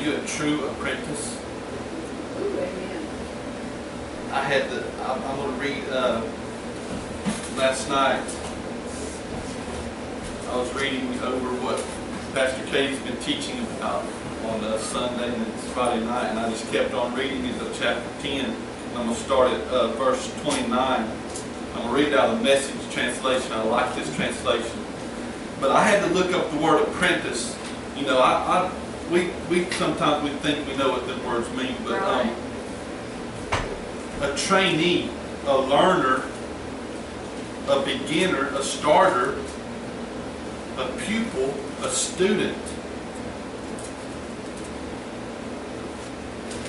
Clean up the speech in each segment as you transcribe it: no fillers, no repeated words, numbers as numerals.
you a true apprentice? Ooh, amen. I'm going to read, last night, I was reading over what Pastor Katie's been teaching about on Sunday, and it's Friday night, and I just kept on reading into chapter 10. I'm going to start at verse 29. I'm going to read out of the Message translation. I like this translation. But I had to look up the word apprentice. You know, we sometimes we think we know what the words mean, but a trainee, a learner, a beginner, a starter, a pupil, a student.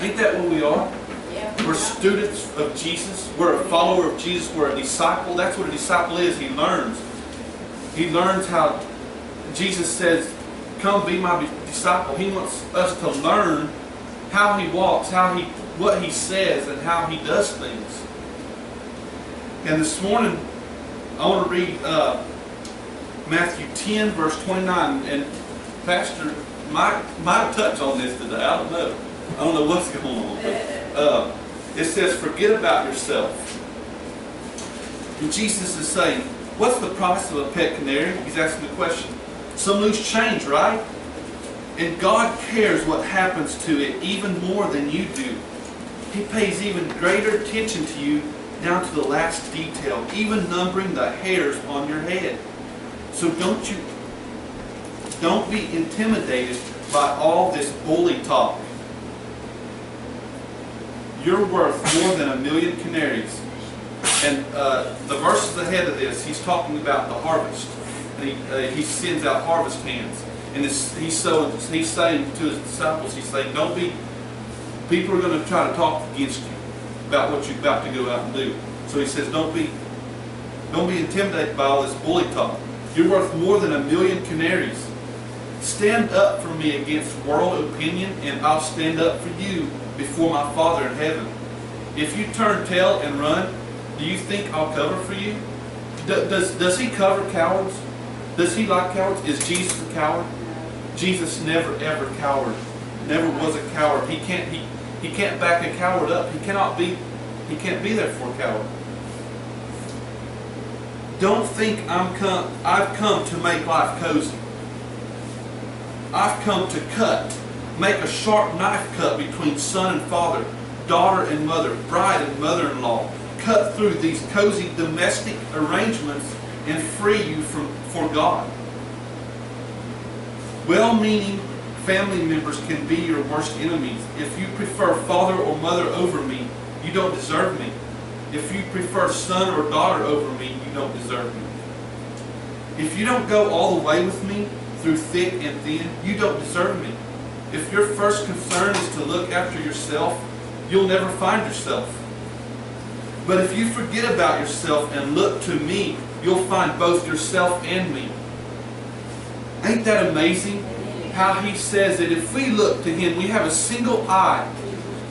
Ain't that what we are? Yeah. We're students of Jesus. We're a follower of Jesus. We're a disciple. That's what a disciple is. He learns. He learns how Jesus says, come be my disciple. He wants us to learn how He walks, what He says, and how He does things. And this morning, I want to read Matthew 10, verse 29. And Pastor might touch on this today. I don't know. I don't know what's going on. But, it says, forget about yourself. And Jesus is saying, what's the price of a pet canary? He's asking the question. Some loose change, right? And God cares what happens to it even more than you do. He pays even greater attention to you down to the last detail, even numbering the hairs on your head. So don't be intimidated by all this bully talk. You're worth more than 1,000,000 canaries. And the verses ahead of this, he's talking about the harvest. And he sends out harvest hands. And he's saying to his disciples, he's saying, people are going to try to talk against you about what you're about to go out and do. So he says, don't be intimidated by all this bully talk. You're worth more than 1,000,000 canaries. Stand up for me against world opinion, and I'll stand up for you before my Father in heaven. If you turn tail and run, do you think I'll cover for you? Does He cover cowards? Does He like cowards? Is Jesus a coward? Jesus never ever cowered. Never was a coward. He can't back a coward up. He can't be there for a coward. Don't think I've come to make life cozy. I've come to make a sharp knife cut between son and father, daughter and mother, bride and mother-in-law. Cut through these cozy domestic arrangements and free you for God. Well-meaning family members can be your worst enemies. If you prefer father or mother over me, you don't deserve me. If you prefer son or daughter over me, you don't deserve me. If you don't go all the way with me, through thick and thin, you don't deserve me. If your first concern is to look after yourself, you'll never find yourself. But if you forget about yourself and look to me, you'll find both yourself and me. Ain't that amazing? How He says that if we look to Him, we have a single eye,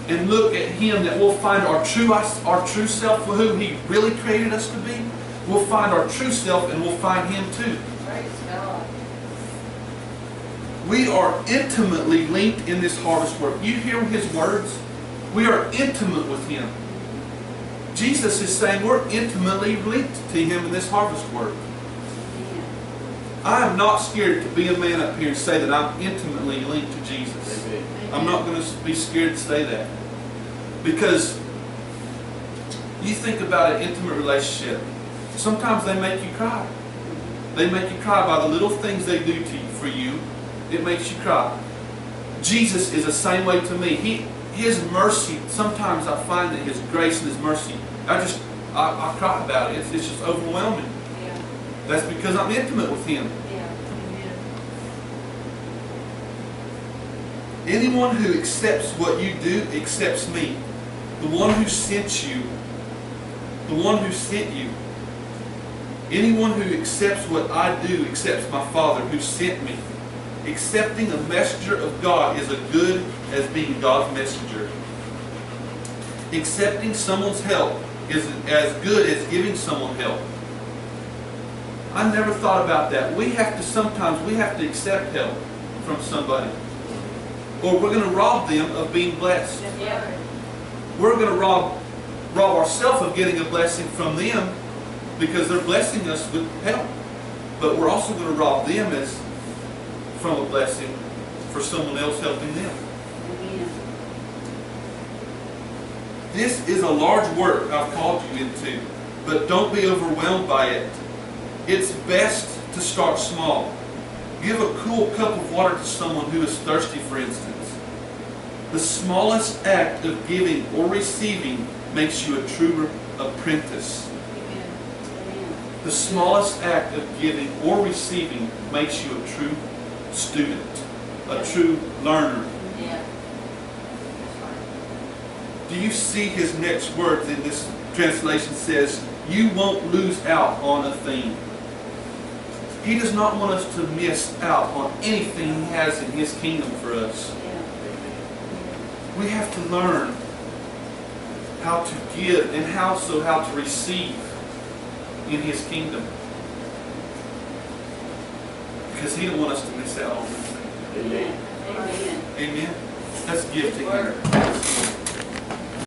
and look at Him, that we'll find our true self, who He really created us to be. We'll find our true self, and we'll find Him too. Praise God. We are intimately linked in this harvest work. You hear His words? We are intimate with Him. Jesus is saying we're intimately linked to Him in this harvest work. I am not scared to be a man up here and say that I'm intimately linked to Jesus. Amen. I'm not going to be scared to say that. Because you think about an intimate relationship. Sometimes they make you cry. They make you cry by the little things they do for you. It makes you cry. Jesus is the same way to me. His mercy, sometimes I find that His grace and His mercy, I cry about it. It's just overwhelming. Yeah. That's because I'm intimate with Him. Yeah. Amen. Anyone who accepts what you do accepts me. The one who sent you. The one who sent you. Anyone who accepts what I do accepts my Father who sent me. Accepting a messenger of God is as good as being God's messenger. Accepting someone's help is as good as giving someone help. I never thought about that. Sometimes we have to accept help from somebody. or we're going to rob them of being blessed. Yeah. We're going to rob ourselves of getting a blessing from them because they're blessing us with help. But we're also going to rob them from a blessing for someone else helping them. Amen. This is a large work I've called you into, but don't be overwhelmed by it. It's best to start small. Give a cool cup of water to someone who is thirsty, for instance. The smallest act of giving or receiving makes you a true apprentice. Amen. Amen. The smallest act of giving or receiving makes you a true student, a true learner. Yeah. That's right. Do you see his next words in this translation says, you won't lose out on a thing. He does not want us to miss out on anything he has in his kingdom for us. Yeah. We have to learn how to give and how to receive in his kingdom. Because he don't want us to miss out on anything. Amen. Amen. Amen. Let's give to Word. him.